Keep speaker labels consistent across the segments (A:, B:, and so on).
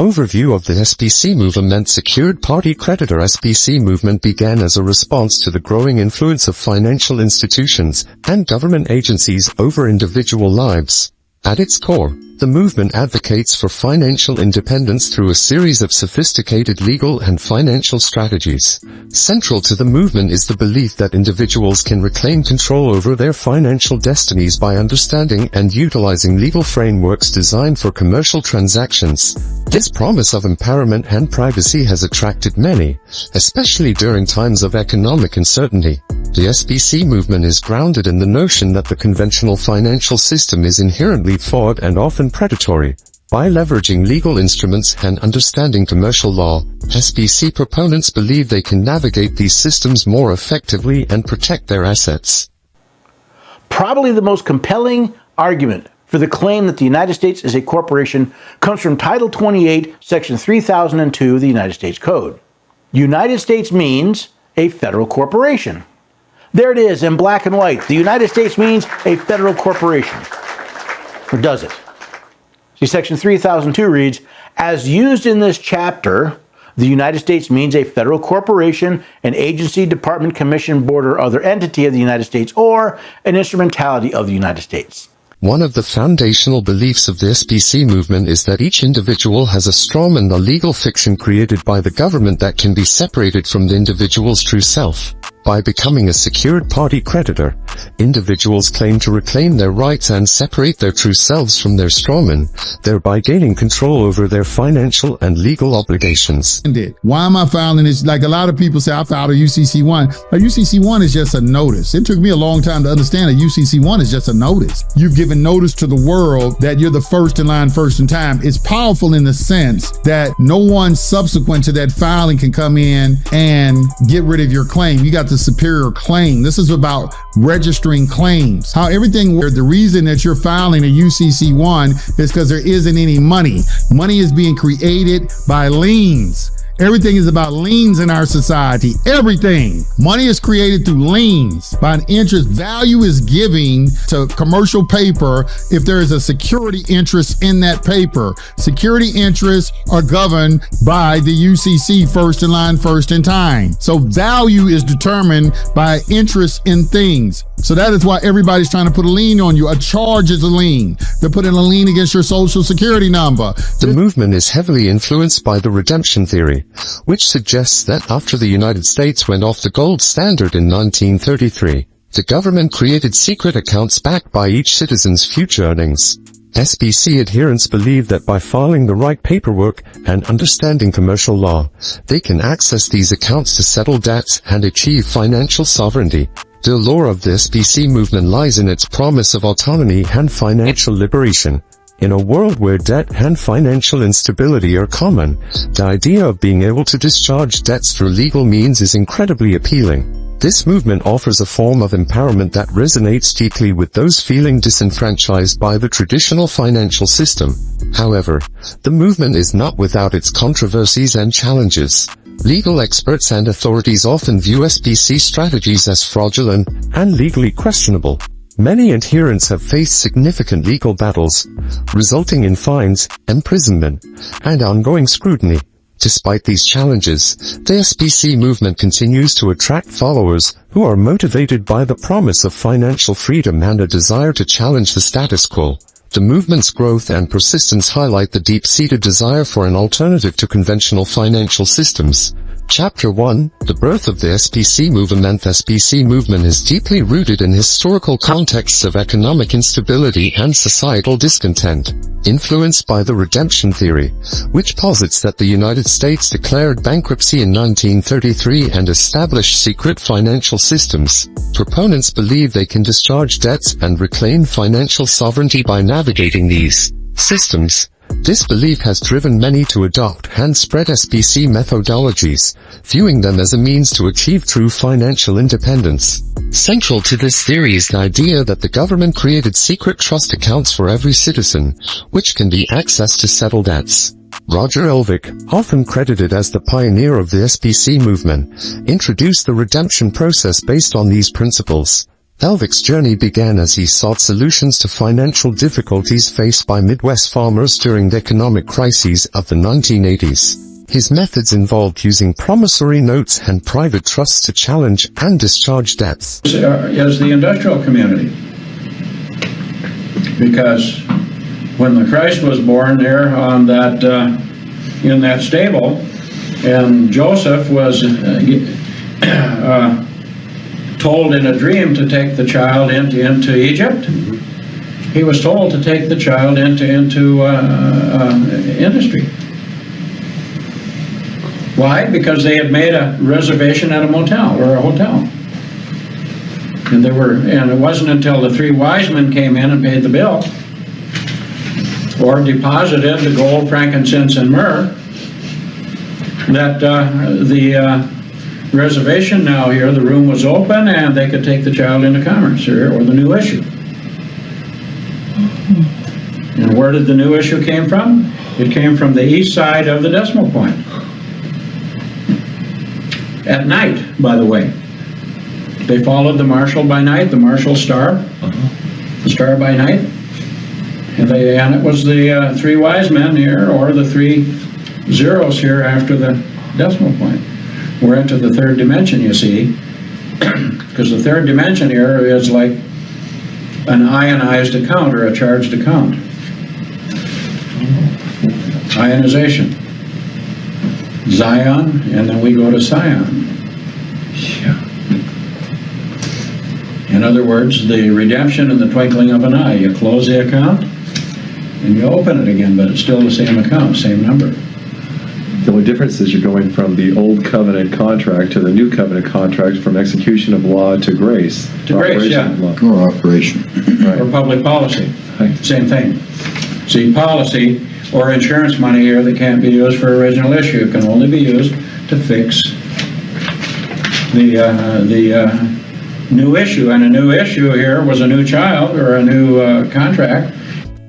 A: Overview of the SPC movement. Secured Party Creditor. SPC movement began as a response to the growing influence of financial institutions and government agencies over individual lives. At its core, the movement advocates for financial independence through a series of sophisticated legal and financial strategies. Central to the movement is the belief that individuals can reclaim control over their financial destinies by understanding and utilizing legal frameworks designed for commercial transactions. This promise of empowerment and privacy has attracted many, especially during times of economic uncertainty. The SPC movement is grounded in the notion that the conventional financial system is inherently flawed and often predatory. By leveraging legal instruments and understanding commercial law, SPC proponents believe they can navigate these systems more effectively and protect their assets.
B: Probably the most compelling argument for the claim that the United States is a corporation comes from Title 28, Section 3002 of the United States Code. United States means a federal corporation. There it is in black and white. The United States means a federal corporation. Or does it? See, Section 3002 reads, as used in this chapter, the United States means a federal corporation, an agency, department, commission, board, or other entity of the United States, or an instrumentality of the United States.
A: One of the foundational beliefs of the SPC movement is that each individual has a strawman, a legal fiction created by the government that can be separated from the individual's true self. By becoming a secured party creditor, individuals claim to reclaim their rights and separate their true selves from their strawman, thereby gaining control over their financial and legal obligations.
C: Why am I filing this? Like a lot of people say, I filed a UCC1. A UCC1 is just a notice. It took me a long time to understand a UCC1 is just a notice. You've given notice to the world that you're the first in line, first in time. It's powerful in the sense that no one subsequent to that filing can come in and get rid of your claim. You got the superior claim. This is about registering claims. How everything, the reason that you're filing a UCC1 is because there isn't any money. Money is being created by liens. Everything is about liens in our society. Everything. Money is created through liens. By an interest, value is giving to commercial paper if there is a security interest in that paper. Security interests are governed by the UCC, first in line, first in time. So value is determined by interest in things. So that is why everybody's trying to put a lien on you. A charge is a lien. They're putting a lien against your social security number.
A: The movement is heavily influenced by the redemption theory, which suggests that after the United States went off the gold standard in 1933, the government created secret accounts backed by each citizen's future earnings. SPC adherents believe that by filing the right paperwork and understanding commercial law, they can access these accounts to settle debts and achieve financial sovereignty. The allure of the SPC movement lies in its promise of autonomy and financial liberation. In a world where debt and financial instability are common, the idea of being able to discharge debts through legal means is incredibly appealing. This movement offers a form of empowerment that resonates deeply with those feeling disenfranchised by the traditional financial system. However, the movement is not without its controversies and challenges. Legal experts and authorities often view SPC strategies as fraudulent and legally questionable. Many adherents have faced significant legal battles, resulting in fines, imprisonment, and ongoing scrutiny. Despite these challenges, the SPC movement continues to attract followers who are motivated by the promise of financial freedom and a desire to challenge the status quo. The movement's growth and persistence highlight the deep-seated desire for an alternative to conventional financial systems. Chapter 1, The Birth of the SPC Movement. The SPC movement is deeply rooted in historical contexts of economic instability and societal discontent, influenced by the redemption theory, which posits that the United States declared bankruptcy in 1933 and established secret financial systems. Proponents believe they can discharge debts and reclaim financial sovereignty by navigating these systems. This belief has driven many to adopt and spread SPC methodologies, viewing them as a means to achieve true financial independence. Central to this theory is the idea that the government created secret trust accounts for every citizen, which can be accessed to settle debts. Roger Elvick, often credited as the pioneer of the SPC movement, introduced the redemption process based on these principles. Elvik's journey began as he sought solutions to financial difficulties faced by Midwest farmers during the economic crises of the 1980s. His methods involved using promissory notes and private trusts to challenge and discharge debts.
D: Is the industrial community. Because when the Christ was born there on that, in that stable, and Joseph was told in a dream to take the child into Egypt. He was told to take the child into industry. Why? Because they had made a reservation at a motel or a hotel, and it wasn't until the three wise men came in and paid the bill, or deposited the gold, frankincense, and myrrh, that the reservation now here, the room was open and they could take the child into commerce or the new issue. And where did the new issue came from? It came from the east side of the decimal point. At night, by the way. They followed the marshal by night, the marshal star, the star by night. And it was the three wise men here, or the three zeros here after the decimal point. We're into the third dimension, you see, because the third dimension here is like an ionized account or a charged account. Ionization. Zion, and then we go to Sion. Yeah. In other words, the redemption in the twinkling of an eye. You close the account and you open it again, but it's still the same account, same number.
E: The only difference is you're going from the old covenant contract to the new covenant contract, from execution of law to grace.
D: To grace, yeah.
F: Or operation.
E: Right.
D: Or public policy.
E: Right.
D: Same thing. See, policy or insurance money here that can't be used for original issue. It can only be used to fix the new issue. And a new issue here was a new child or a new contract.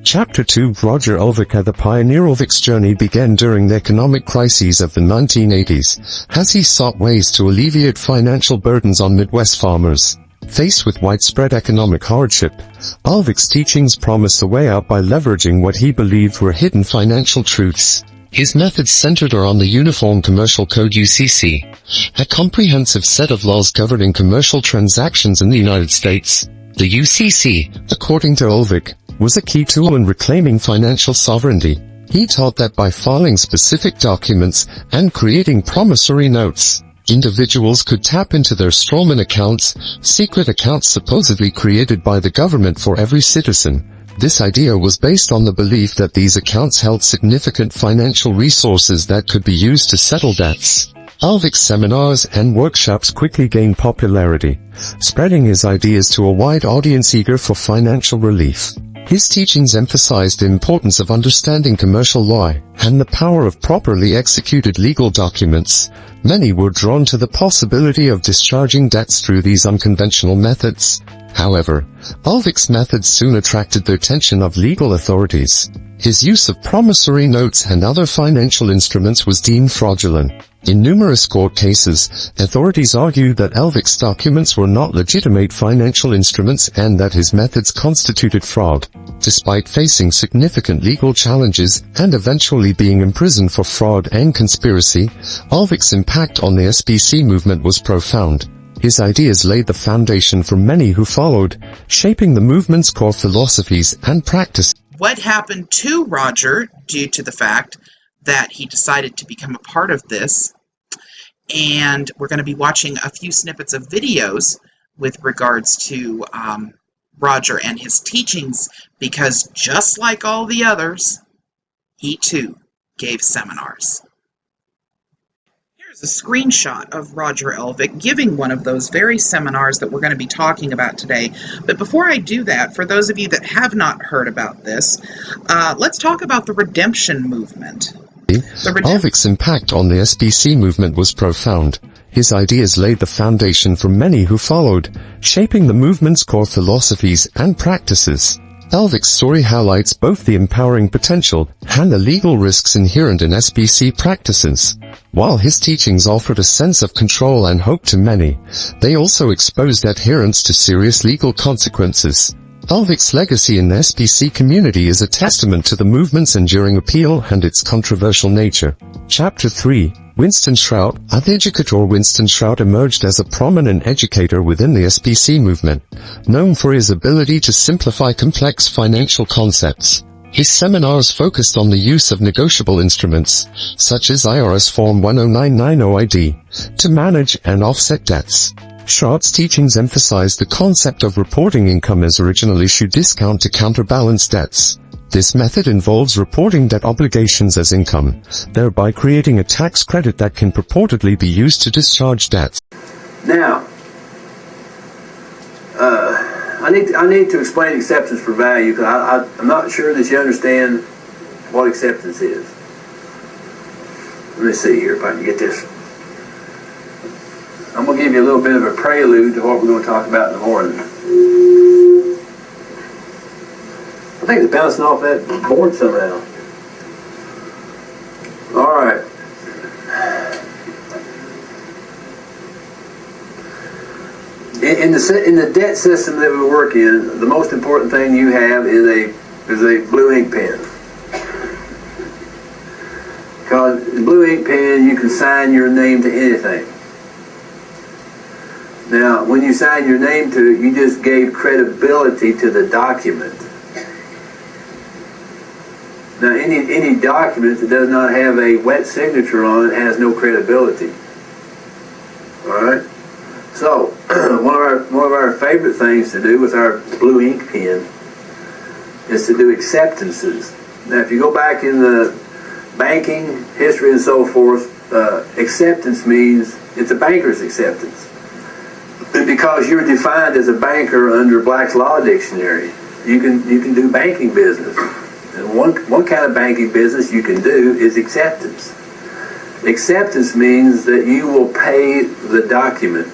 A: Chapter 2. Roger Elvik. The pioneer Elvik's journey began during the economic crises of the 1980s, as he sought ways to alleviate financial burdens on Midwest farmers. Faced with widespread economic hardship, Elvik's teachings promised a way out by leveraging what he believed were hidden financial truths. His methods centered on the Uniform Commercial Code UCC, a comprehensive set of laws governing commercial transactions in the United States. The UCC, according to Elvik, was a key tool in reclaiming financial sovereignty. He taught that by filing specific documents and creating promissory notes, individuals could tap into their strawman accounts, secret accounts supposedly created by the government for every citizen. This idea was based on the belief that these accounts held significant financial resources that could be used to settle debts. Elvik's seminars and workshops quickly gained popularity, spreading his ideas to a wide audience eager for financial relief. His teachings emphasized the importance of understanding commercial law and the power of properly executed legal documents. Many were drawn to the possibility of discharging debts through these unconventional methods. However, Elvik's methods soon attracted the attention of legal authorities. His use of promissory notes and other financial instruments was deemed fraudulent. In numerous court cases, authorities argued that Elvik's documents were not legitimate financial instruments and that his methods constituted fraud. Despite facing significant legal challenges and eventually being imprisoned for fraud and conspiracy, Elvik's impact on the SBC movement was profound. His ideas laid the foundation for many who followed, shaping the movement's core philosophies and practices.
G: What happened to Roger due to the fact that he decided to become a part of this, and we're going to be watching a few snippets of videos with regards to Roger and his teachings, because just like all the others, he too gave seminars. Here's a screenshot of Roger Elvik giving one of those very seminars that we're going to be talking about today. But before I do that, for those of you that have not heard about this, let's talk about the redemption movement.
A: Elvik's impact on the SBC movement was profound. His ideas laid the foundation for many who followed, shaping the movement's core philosophies and practices. Elvik's story highlights both the empowering potential and the legal risks inherent in SBC practices. While his teachings offered a sense of control and hope to many, they also exposed adherents to serious legal consequences. Elvik's legacy in the SBC community is a testament to the movement's enduring appeal and its controversial nature. Chapter 3. Winston Shrout. The educator Winston Shrout emerged as a prominent educator within the SBC movement, known for his ability to simplify complex financial concepts. His seminars focused on the use of negotiable instruments, such as IRS Form 10990 ID, to manage and offset debts. Shrout's teachings emphasized the concept of reporting income as original issue discount to counterbalance debts. This method involves reporting debt obligations as income, thereby creating a tax credit that can purportedly be used to discharge debts.
F: Now, I need to explain acceptance for value, because I'm not sure that you understand what acceptance is. Let me see here if I can get this. I'm going to give you a little bit of a prelude to what we're going to talk about in the morning. I think it's bouncing off that board somehow. All right. In the debt system that we work in, the most important thing you have is a blue ink pen. Because the blue ink pen, you can sign your name to anything. Now, when you sign your name to it, you just gave credibility to the document. Now, any document that does not have a wet signature on it has no credibility. All right. So, one of our favorite things to do with our blue ink pen is to do acceptances. Now, if you go back in the banking history and so forth, acceptance means it's a banker's acceptance. And because you're defined as a banker under Black's Law Dictionary, you can do banking business. And one kind of banking business you can do is acceptance. Acceptance means that you will pay the document.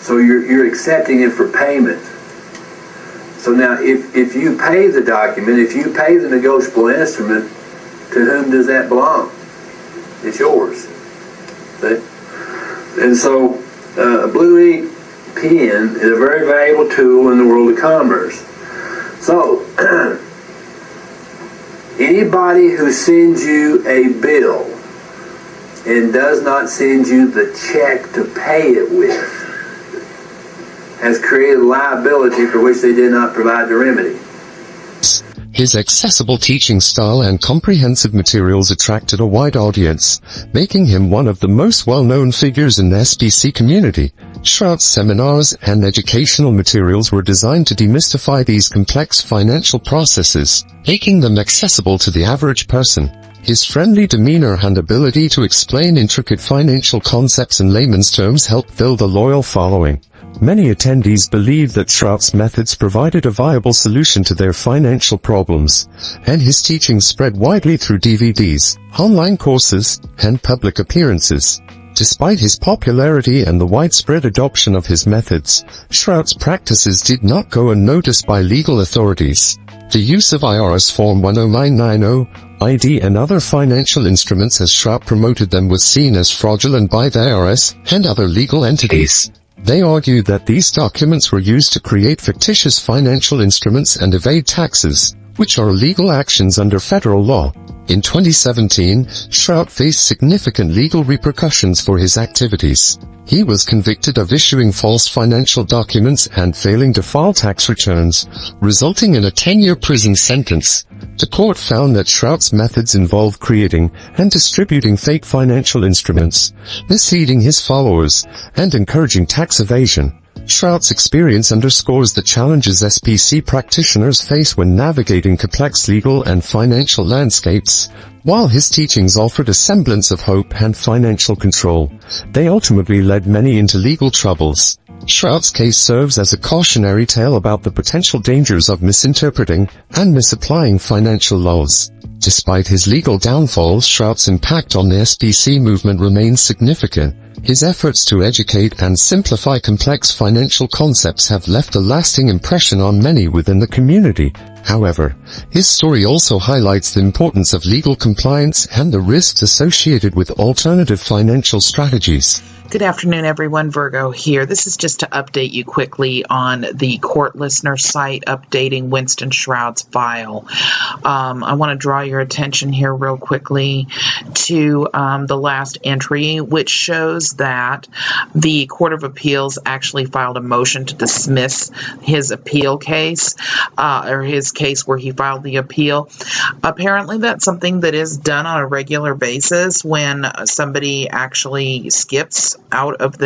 F: So you're accepting it for payment. So now if you pay the document, if you pay the negotiable instrument, to whom does that belong? It's yours. See? And so a blue ink pen is a very valuable tool in the world of commerce. So anybody who sends you a bill and does not send you the check to pay it with has created liability for which they did not provide the remedy.
A: His accessible teaching style and comprehensive materials attracted a wide audience, making him one of the most well-known figures in the SBC community. Shrout's seminars and educational materials were designed to demystify these complex financial processes, making them accessible to the average person. His friendly demeanor and ability to explain intricate financial concepts in layman's terms helped build a loyal following. Many attendees believed that Shrout's methods provided a viable solution to their financial problems, and his teachings spread widely through DVDs, online courses, and public appearances. Despite his popularity and the widespread adoption of his methods, Shrout's practices did not go unnoticed by legal authorities. The use of IRS Form 10990 ID and other financial instruments as Shrout promoted them was seen as fraudulent by the IRS and other legal entities. They argued that these documents were used to create fictitious financial instruments and evade taxes, which are illegal actions under federal law. In 2017, Shrout faced significant legal repercussions for his activities. He was convicted of issuing false financial documents and failing to file tax returns, resulting in a 10-year prison sentence. The court found that Shrout's methods involved creating and distributing fake financial instruments, misleading his followers, and encouraging tax evasion. Shrout's experience underscores the challenges SBC practitioners face when navigating complex legal and financial landscapes. While his teachings offered a semblance of hope and financial control, they ultimately led many into legal troubles. Shrout's case serves as a cautionary tale about the potential dangers of misinterpreting and misapplying financial laws. Despite his legal downfalls, Shrout's impact on the SBC movement remains significant. His efforts to educate and simplify complex financial concepts have left a lasting impression on many within the community. However, his story also highlights the importance of legal compliance and the risks associated with alternative financial strategies.
G: Good afternoon, everyone. Virgo here. This is just to update you quickly on the court listener site updating Winston Shrout's file. I want to draw your attention here real quickly to the last entry, which shows that the Court of Appeals actually filed a motion to dismiss his appeal case, or his case where he filed the appeal. Apparently, that's something that is done on a regular basis when somebody actually skips out of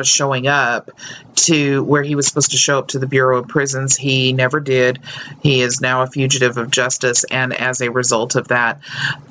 G: showing up to where he was supposed to show up to the Bureau of Prisons. He never did. He is now a fugitive of justice, and as a result of that,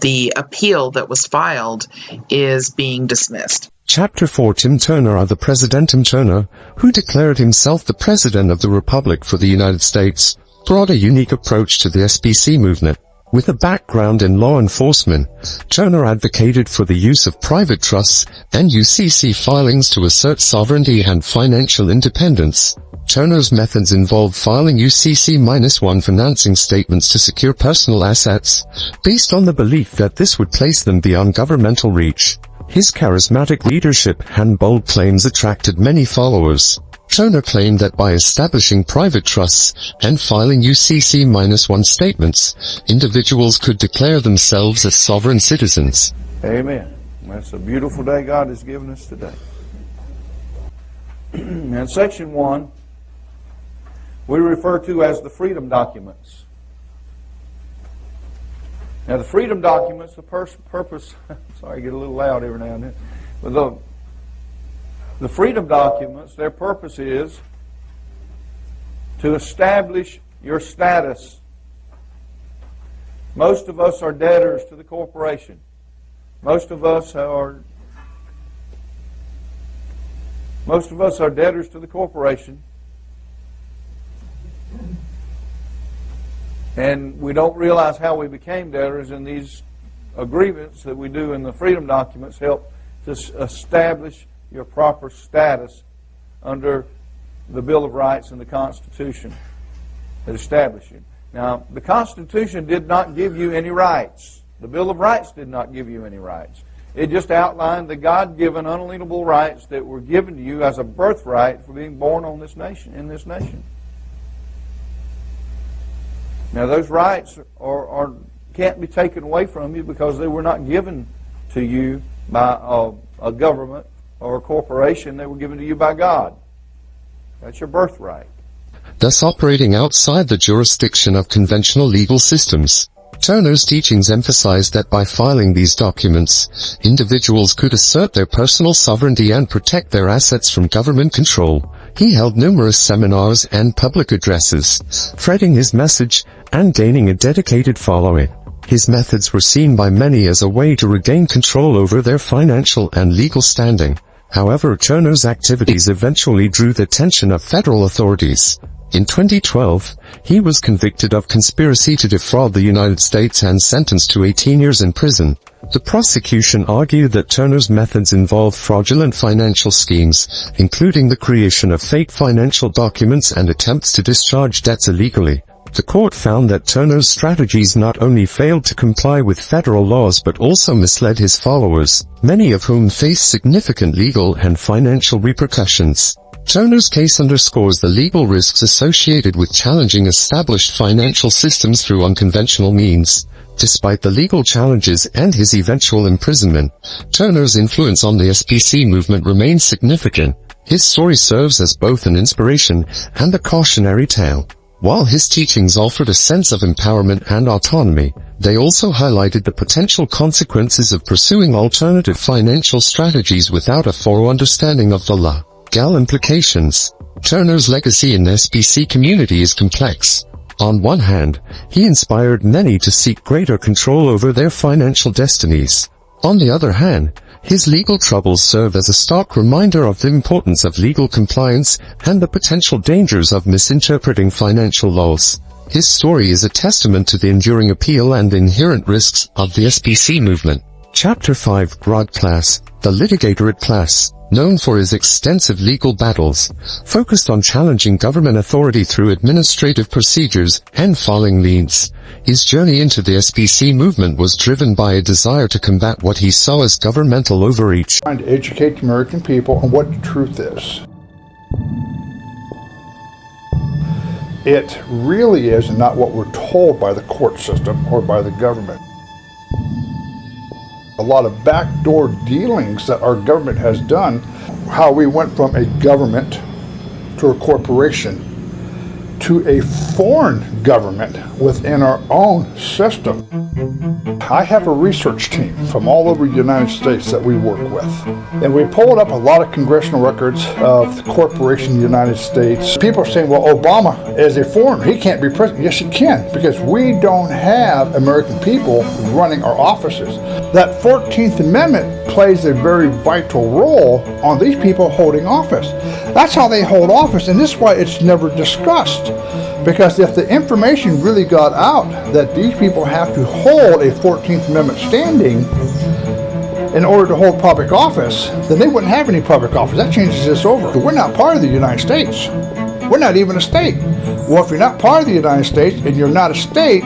G: the appeal that was filed is being dismissed.
A: Chapter 4. Tim Turner, or the President Tim Turner, who declared himself the President of the Republic for the United States, brought a unique approach to the SBC movement. With a background in law enforcement, Turner advocated for the use of private trusts and UCC filings to assert sovereignty and financial independence. Turner's methods involved filing UCC-1 financing statements to secure personal assets, based on the belief that this would place them beyond governmental reach. His charismatic leadership and bold claims attracted many followers. Turner claimed that by establishing private trusts and filing UCC-1 statements, individuals could declare themselves as sovereign citizens.
H: Amen. That's a beautiful day God has given us today. In Section 1, we refer to as the freedom documents. Now, the freedom documents, the purpose, sorry, I get a little loud every now and then, but the freedom documents, their purpose is to establish your status. Most of us are debtors to the corporation. Most of us are debtors to the corporation. And we don't realize how we became debtors, and these agreements that we do in the freedom documents help to establish your proper status under the Bill of Rights and the Constitution that establish you. Now, the Constitution did not give you any rights. The Bill of Rights did not give you any rights. It just outlined the God-given, unalienable rights that were given to you as a birthright for being born on this nation, in this nation. Now, those rights can't be taken away from you because they were not given to you by a government or a corporation. They were given to you by God. That's your birthright.
A: Thus operating outside the jurisdiction of conventional legal systems. Turner's teachings emphasized that by filing these documents, individuals could assert their personal sovereignty and protect their assets from government control. He held numerous seminars and public addresses, spreading his message and gaining a dedicated following. His methods were seen by many as a way to regain control over their financial and legal standing. However, Turner's activities eventually drew the attention of federal authorities. In 2012, he was convicted of conspiracy to defraud the United States and sentenced to 18 years in prison. The prosecution argued that Turner's methods involved fraudulent financial schemes, including the creation of fake financial documents and attempts to discharge debts illegally. The court found that Turner's strategies not only failed to comply with federal laws but also misled his followers, many of whom faced significant legal and financial repercussions. Turner's case underscores the legal risks associated with challenging established financial systems through unconventional means. Despite the legal challenges and his eventual imprisonment, Turner's influence on the SBC movement remains significant. His story serves as both an inspiration and a cautionary tale. While his teachings offered a sense of empowerment and autonomy, they also highlighted the potential consequences of pursuing alternative financial strategies without a thorough understanding of the law. Legal implications. Turner's legacy in the SBC community is complex. On one hand, he inspired many to seek greater control over their financial destinies. On the other hand, His legal troubles serve as a stark reminder of the importance of legal compliance and the potential dangers of misinterpreting financial laws. His story is a testament to the enduring appeal and inherent risks of the SPC movement. Chapter 5, Broad Class. The litigatorate class, known for his extensive legal battles, focused on challenging government authority through administrative procedures and filing liens. His journey into the SPC movement was driven by a desire to combat what he saw as governmental overreach.
I: Trying to educate the American people on what the truth is. It really is not what we're told by the court system or by the government. A lot of backdoor dealings that our government has done, how we went from a government to a corporation to a foreign government within our own system. I have a research team from all over the United States that we work with. And we pulled up a lot of congressional records of the corporation of the United States. People are saying, well, Obama is a foreigner. He can't be president. Yes, he can, because we don't have American people running our offices. That 14th Amendment plays a very vital role on these people holding office. That's how they hold office, and this is why it's never discussed. Because if the information really got out that these people have to hold a 14th Amendment standing in order to hold public office, then they wouldn't have any public office. That changes this over. We're not part of the United States. We're not even a state. Well, if you're not part of the United States and you're not a state,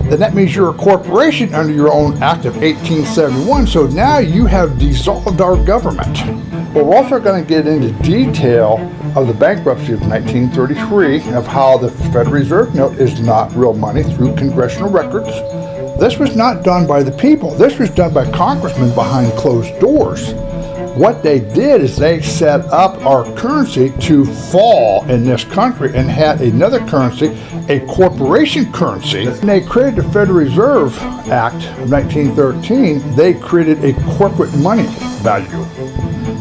I: then that means you're a corporation under your own Act of 1871. So now you have dissolved our government. But we're also going to get into detail of the bankruptcy of 1933, of how the Federal Reserve note is not real money through congressional records. This was not done by the people. This was done by congressmen behind closed doors. What they did is they set up our currency to fall in this country and had another currency, a corporation currency. When they created the Federal Reserve Act of 1913, they created a corporate money value,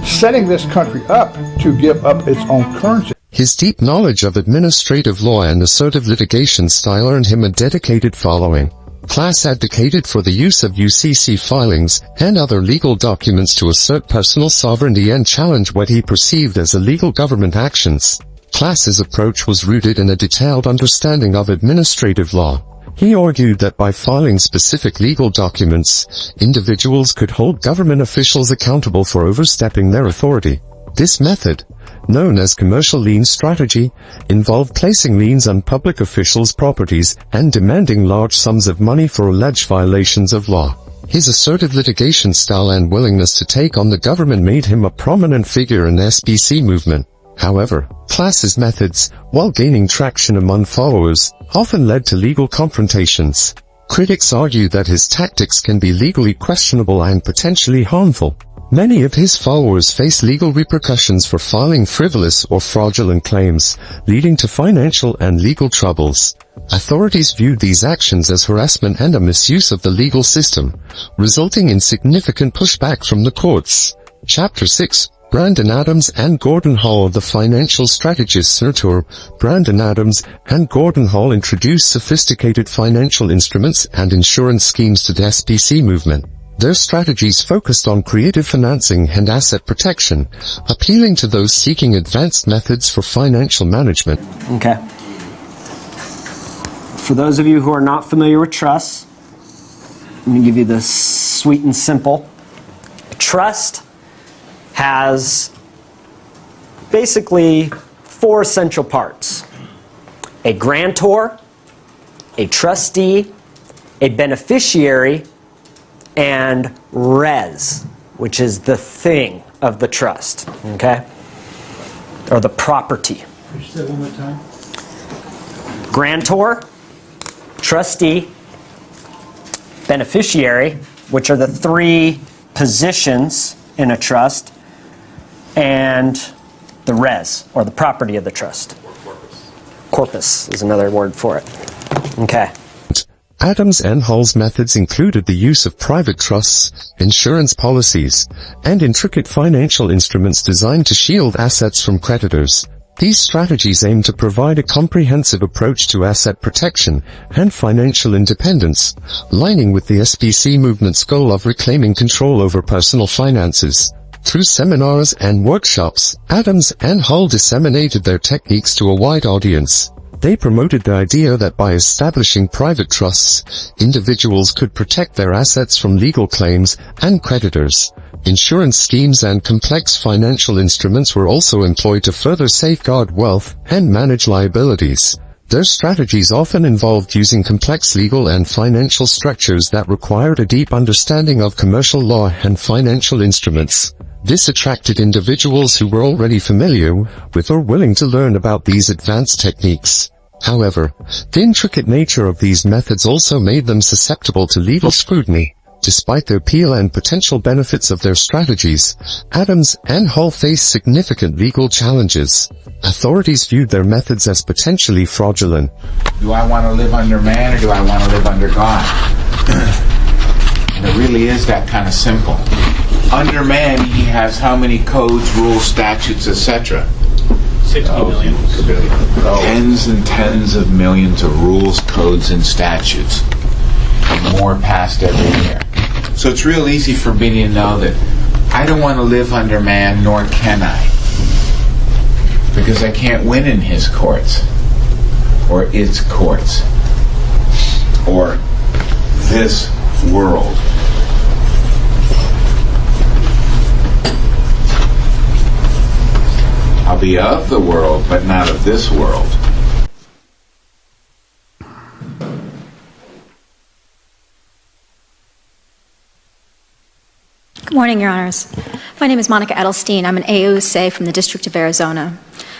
I: setting this country up to give up its own currency.
A: His deep knowledge of administrative law and assertive litigation style earned him a dedicated following. Class advocated for the use of UCC filings and other legal documents to assert personal sovereignty and challenge what he perceived as illegal government actions. Class's approach was rooted in a detailed understanding of administrative law. He argued that by filing specific legal documents, individuals could hold government officials accountable for overstepping their authority. This method, known as commercial lien strategy, involved placing liens on public officials' properties and demanding large sums of money for alleged violations of law. His assertive litigation style and willingness to take on the government made him a prominent figure in the SPC movement. However, Class's methods, while gaining traction among followers, often led to legal confrontations. Critics argue that his tactics can be legally questionable and potentially harmful. Many of his followers face legal repercussions for filing frivolous or fraudulent claims, leading to financial and legal troubles. Authorities viewed these actions as harassment and a misuse of the legal system, resulting in significant pushback from the courts. Chapter 6. Brandon Adams and Gordon Hall. The financial strategist Senator Brandon Adams and Gordon Hall introduced sophisticated financial instruments and insurance schemes to the SPC movement. Their strategies focused on creative financing and asset protection, appealing to those seeking advanced methods for financial management.
J: Okay. For those of you who are not familiar with trusts, I'm going to give you this sweet and simple. A trust has basically 4 essential parts: a grantor, a trustee, a beneficiary, and res, which is the thing of the trust, okay? Or the property.
B: Could you say one more time?
J: Grantor, trustee, beneficiary, which are the 3 positions in a trust, and the res, or the property of the trust. Corpus is another word for it. Okay.
A: Adams and Hall's methods included the use of private trusts, insurance policies, and intricate financial instruments designed to shield assets from creditors. These strategies aim to provide a comprehensive approach to asset protection and financial independence, aligning with the SPC movement's goal of reclaiming control over personal finances. Through seminars and workshops, Adams and Hull disseminated their techniques to a wide audience. They promoted the idea that by establishing private trusts, individuals could protect their assets from legal claims and creditors. Insurance schemes and complex financial instruments were also employed to further safeguard wealth and manage liabilities. Their strategies often involved using complex legal and financial structures that required a deep understanding of commercial law and financial instruments. This attracted individuals who were already familiar with or willing to learn about these advanced techniques. However, the intricate nature of these methods also made them susceptible to legal scrutiny. Despite the appeal and potential benefits of their strategies, Adams and Hull faced significant legal challenges. Authorities viewed their methods as potentially fraudulent.
K: Do I want to live under man or do I want to live under God? And it really is that kind of simple. Under man, he has how many codes, rules, statutes, etc.?
L: 60 million.
K: Tens and tens of millions of rules, codes, and statutes. And more passed every year. So it's real easy for me to know that I don't want to live under man, nor can I. Because I can't win in his courts. Or its courts. Or this world. I'll be of the world, but not of this world.
M: Good morning, Your Honors. My name is Monica Edelstein. I'm an AOUs from the District of Arizona.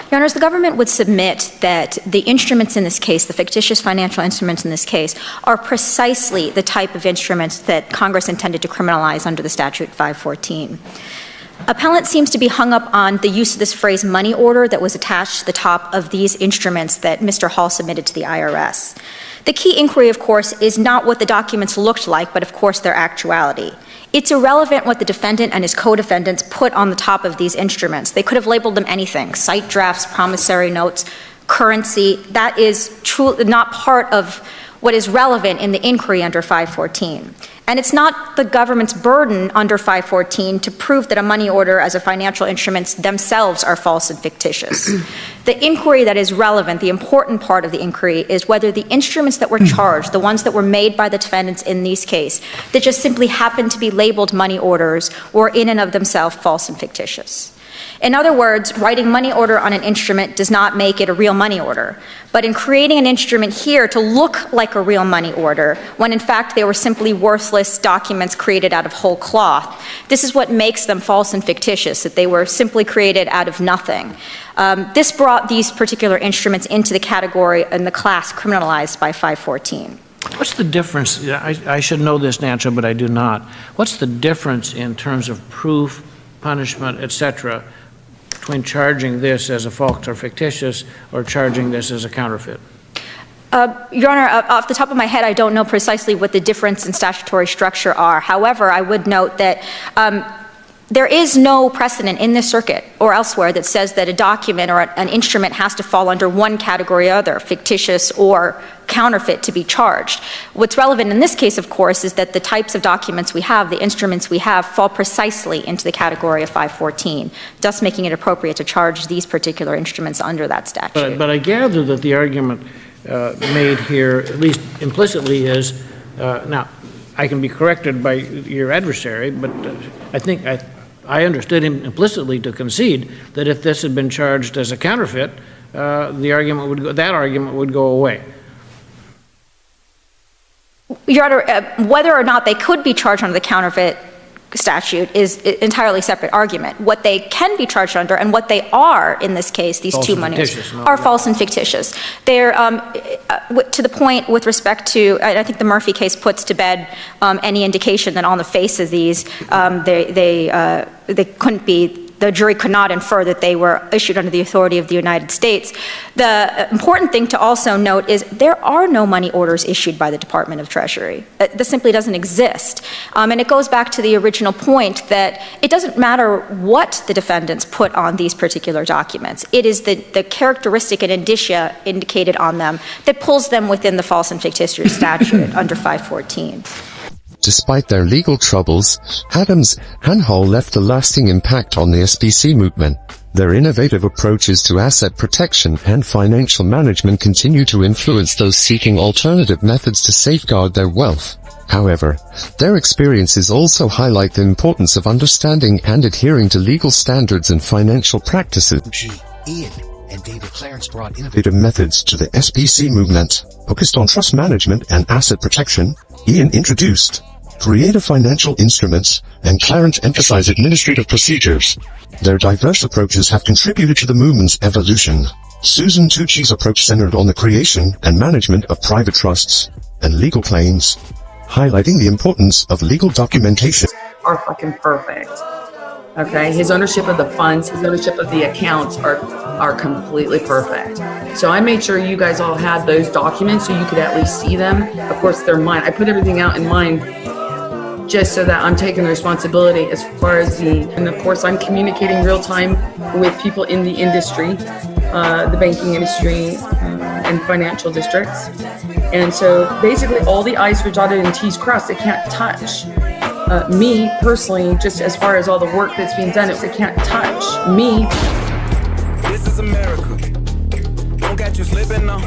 M: Your Honors, the government would submit that the instruments in this case, the fictitious financial instruments in this case, are precisely the type of instruments that Congress intended to criminalize under the statute 514. Appellant seems to be hung up on the use of this phrase money order that was attached to the top of these instruments that Mr. Hall submitted to the IRS. The key inquiry, of course, is not what the documents looked like, but of course their actuality. It's irrelevant what the defendant and his co-defendants put on the top of these instruments. They could have labeled them anything: site drafts, promissory notes, currency. That is truly not part of what is relevant in the inquiry under 514. And it's not the government's burden under 514 to prove that a money order as a financial instruments themselves are false and fictitious. The inquiry that is relevant, the important part of the inquiry, is whether the instruments that were charged, the ones that were made by the defendants in these cases, that just simply happen to be labeled money orders, were in and of themselves false and fictitious. In other words, writing money order on an instrument does not make it a real money order. But in creating an instrument here to look like a real money order, when in fact they were simply worthless documents created out of whole cloth, this is what makes them false and fictitious, that they were simply created out of nothing. This brought these particular instruments into the category and the class criminalized by 514.
B: What's the difference? I should know this answer, but I do not. What's the difference in terms of proof, punishment, etc., between charging this as a false or fictitious or charging this as a counterfeit?
M: Your Honor, off the top of my head, I don't know precisely what the difference in statutory structure are. However, I would note that there is no precedent in this circuit or elsewhere that says that a document or an instrument has to fall under one category or other, fictitious or counterfeit, to be charged. What's relevant in this case, of course, is that the types of documents we have, the instruments we have, fall precisely into the category of 514, thus making it appropriate to charge these particular instruments under that statute.
B: But I gather that the argument made here, at least implicitly, is, now, I can be corrected by your adversary, but I think I understood him implicitly to concede that if this had been charged as a counterfeit, that argument would go away.
M: Your Honor, whether or not they could be charged under the counterfeit statute is an entirely separate argument. What they can be charged under and what they are in this case, these two monies, are false and fictitious. They're, to the point with respect to, I think the Murphy case puts to bed any indication that on the face of these, they couldn't be the jury could not infer that they were issued under the authority of the United States. The important thing to also note is there are no money orders issued by the Department of Treasury. This simply doesn't exist. And it goes back to the original point that it doesn't matter what the defendants put on these particular documents. It is the characteristic and indicia indicated on them that pulls them within the false and fictitious statute under 514.
A: Despite their legal troubles, Adams and Hall left a lasting impact on the SPC movement. Their innovative approaches to asset protection and financial management continue to influence those seeking alternative methods to safeguard their wealth. However, their experiences also highlight the importance of understanding and adhering to legal standards and financial practices. Ian and David Clarence brought innovative methods to the SPC movement. Focused on trust management and asset protection, Ian introduced creative financial instruments, and Clarence emphasized administrative procedures. Their diverse approaches have contributed to the movement's evolution. Susan Tucci's approach centered on the creation and management of private trusts and legal claims, highlighting the importance of legal documentation.
N: Are fucking perfect. Okay, his ownership of the funds, his ownership of the accounts are completely perfect. So I made sure you guys all had those documents so you could at least see them. Of course, they're mine. I put everything out in mine just so that I'm taking the responsibility as far as and of course I'm communicating real time with people in the industry, the banking industry and financial districts. And so basically all the I's were dotted and T's crossed. They can't touch me personally, just as far as all the work that's being done, they can't touch me.
O: This is America. Don't get you slipping now.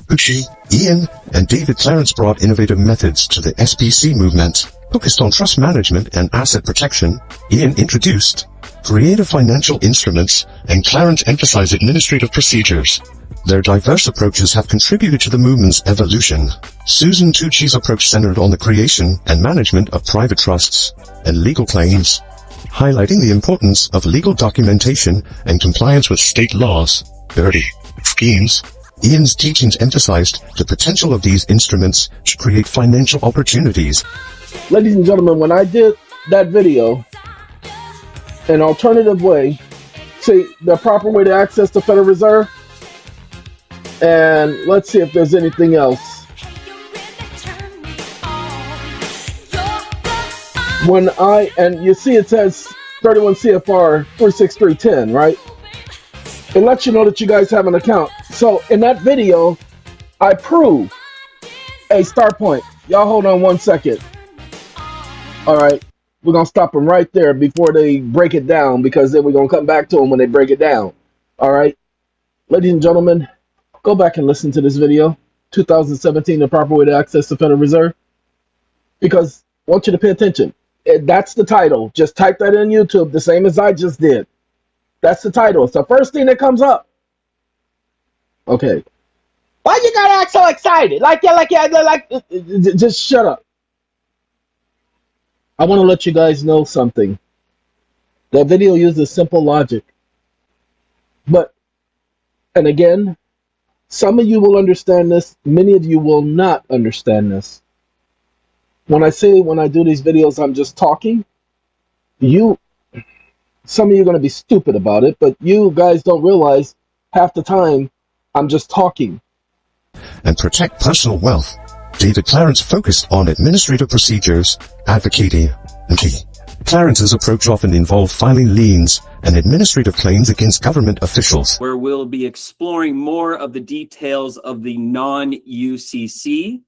A: Tucci, Ian, and David Clarence brought innovative methods to the SPC movement. Focused on trust management and asset protection, Ian introduced creative financial instruments, and Clarence emphasized administrative procedures. Their diverse approaches have contributed to the movement's evolution. Susan Tucci's approach centered on the creation and management of private trusts and legal claims, highlighting the importance of legal documentation and compliance with state laws. 30. Schemes. Ian's teachings emphasized the potential of these instruments to create financial opportunities.
P: Ladies and gentlemen, when I did that video, an alternative way, see the proper way to access the Federal Reserve, and let's see if there's anything else. And you see it says 31 CFR 36310, right? It lets you know that you guys have an account. So in that video, I prove. Hey, start point. Y'all hold on 1 second. All right. We're going to stop them right there before they break it down, because then we're going to come back to them when they break it down. All right. Ladies and gentlemen, go back and listen to this video. 2017, the proper way to access the Federal Reserve. Because I want you to pay attention. That's the title. Just type that in YouTube, the same as I just did. That's the title. It's the first thing that comes up. Okay. Why you gotta act so excited? Just shut up. I want to let you guys know something. That video uses simple logic. And again, some of you will understand this. Many of you will not understand this. When I do these videos, I'm just talking. Some of you are going to be stupid about it, but you guys don't realize half the time I'm just talking.
A: And protect personal wealth. David Clarence focused on administrative procedures, advocating, and Clarence's approach often involved filing liens and administrative claims against government officials.
Q: Where we'll be exploring more of the details of the non-UCC,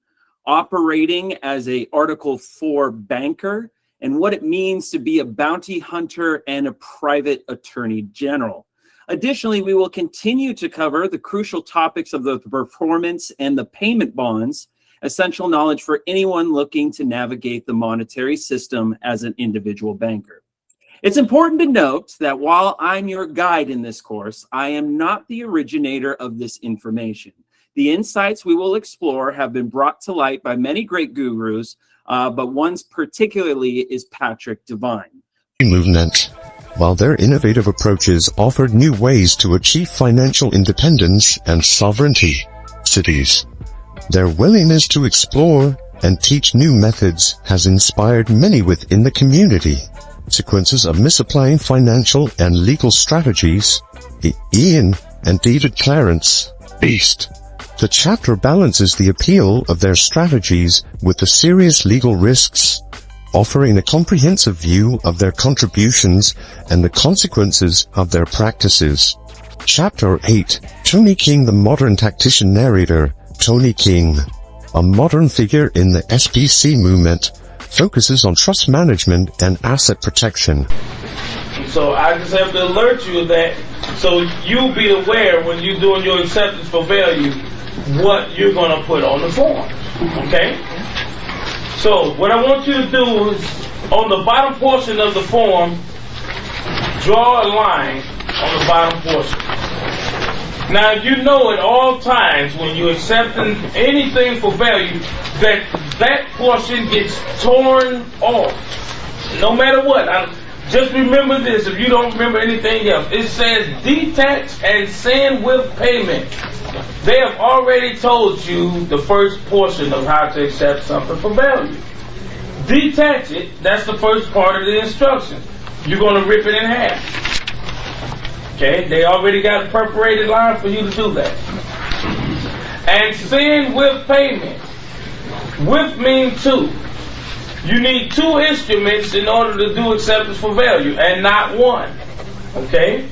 Q: operating as a Article 4 banker, and what it means to be a bounty hunter and a private attorney general. Additionally, we will continue to cover the crucial topics of the performance and the payment bonds, essential knowledge for anyone looking to navigate the monetary system as an individual banker. It's important to note that while I'm your guide in this course, I am not the originator of this information. The insights we will explore have been brought to light by many great gurus, but one particularly is Patrick Devine.
A: Movement. While their innovative approaches offered new ways to achieve financial independence and sovereignty, cities, their willingness to explore and teach new methods has inspired many within the community. Consequences of misapplying financial and legal strategies. Ian and David Clarence. Beast. The chapter balances the appeal of their strategies with the serious legal risks, offering a comprehensive view of their contributions and the consequences of their practices. Chapter 8. Tony King, the modern tactician narrator. Tony King, a modern figure in the SPC movement, focuses on trust management and asset protection.
R: So I just have to alert you of that, so you'll be aware when you're doing your acceptance for value what you're going to put on the form. Okay? So what I want you to do is, on the bottom portion of the form, draw a line on the bottom portion. Now you know at all times when you're accepting anything for value that portion gets torn off. No matter what. Just remember this, if you don't remember anything else. It says detach and send with payment. They have already told you the first portion of how to accept something for value. Detach it, that's the first part of the instruction. You're going to rip it in half. Okay, they already got a perforated line for you to do that. And send with payment. With means two. You need two instruments in order to do acceptance for value, and not one. Okay?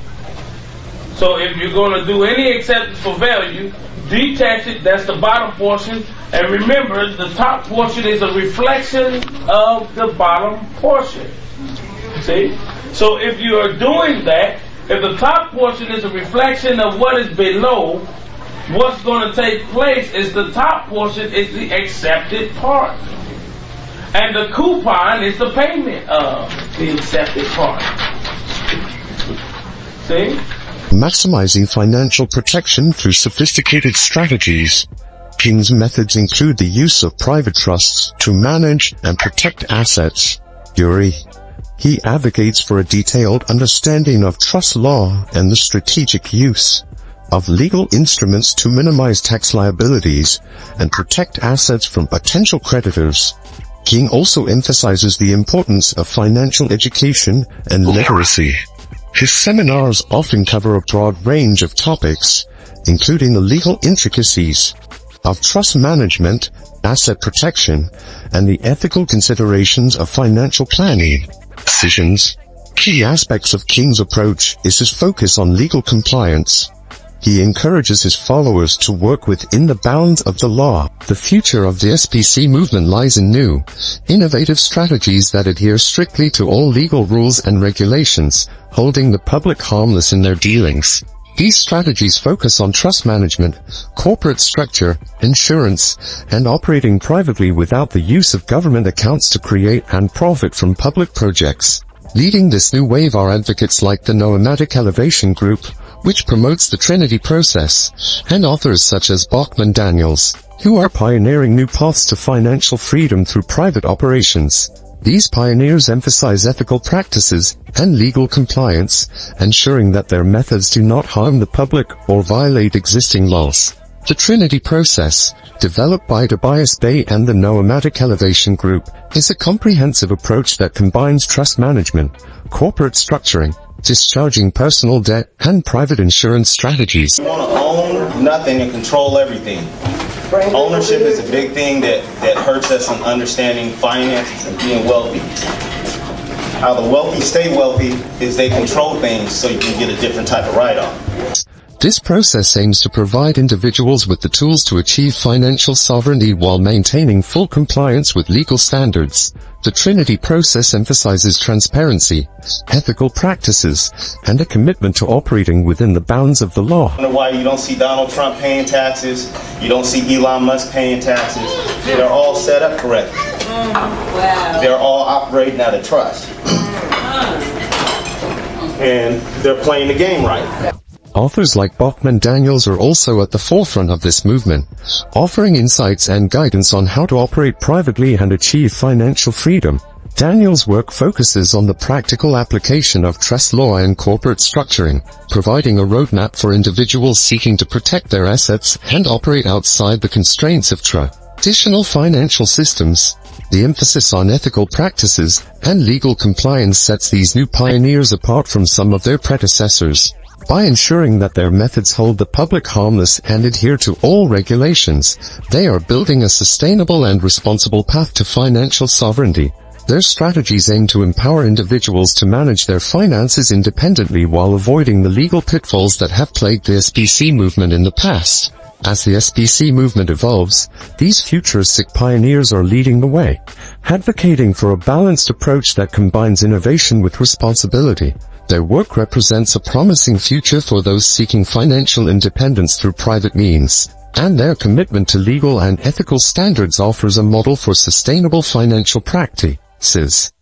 R: So if you're going to do any acceptance for value, detach it, that's the bottom portion. And remember, the top portion is a reflection of the bottom portion. See? So if you are doing that, if the top portion is a reflection of what is below, what's going to take place is the top portion is the accepted part. And the coupon is the payment of the accepted part. See?
A: Maximizing financial protection through sophisticated strategies. King's methods include the use of private trusts to manage and protect assets. Yuri. He advocates for a detailed understanding of trust law and the strategic use of legal instruments to minimize tax liabilities and protect assets from potential creditors. King also emphasizes the importance of financial education and literacy. His seminars often cover a broad range of topics, including the legal intricacies of trust management, asset protection, and the ethical considerations of financial planning decisions. Key aspects of King's approach is his focus on legal compliance. He encourages his followers to work within the bounds of the law. The future of the SPC movement lies in new, innovative strategies that adhere strictly to all legal rules and regulations, holding the public harmless in their dealings. These strategies focus on trust management, corporate structure, insurance, and operating privately without the use of government accounts to create and profit from public projects. Leading this new wave are advocates like the Nomadic Elevation Group, which promotes the Trinity process, and authors such as Bachman Daniels, who are pioneering new paths to financial freedom through private operations. These pioneers emphasize ethical practices and legal compliance, ensuring that their methods do not harm the public or violate existing laws. The Trinity process, developed by Tobias Bay and the Nomadic Elevation Group, is a comprehensive approach that combines trust management, corporate structuring, discharging personal debt, and private insurance strategies.
S: You want to own nothing and control everything. Ownership is a big thing that hurts us in understanding finances and being wealthy. How the wealthy stay wealthy is they control things so you can get a different type of write-off.
A: This process aims to provide individuals with the tools to achieve financial sovereignty while maintaining full compliance with legal standards. The Trinity process emphasizes transparency, ethical practices, and a commitment to operating within the bounds of the law.
S: I wonder why you don't see Donald Trump paying taxes, you don't see Elon Musk paying taxes. They're all set up correctly. Wow. They're all operating out of trust. And they're playing the game right.
A: Authors like Bachman Daniels are also at the forefront of this movement, offering insights and guidance on how to operate privately and achieve financial freedom. Daniels' work focuses on the practical application of trust law and corporate structuring, providing a roadmap for individuals seeking to protect their assets and operate outside the constraints of trust. traditional financial systems. The emphasis on ethical practices and legal compliance sets these new pioneers apart from some of their predecessors. By ensuring that their methods hold the public harmless and adhere to all regulations, they are building a sustainable and responsible path to financial sovereignty. Their strategies aim to empower individuals to manage their finances independently while avoiding the legal pitfalls that have plagued the SBC movement in the past. As the SBC movement evolves, these futuristic pioneers are leading the way, advocating for a balanced approach that combines innovation with responsibility. Their work represents a promising future for those seeking financial independence through private means, and their commitment to legal and ethical standards offers a model for sustainable financial practices.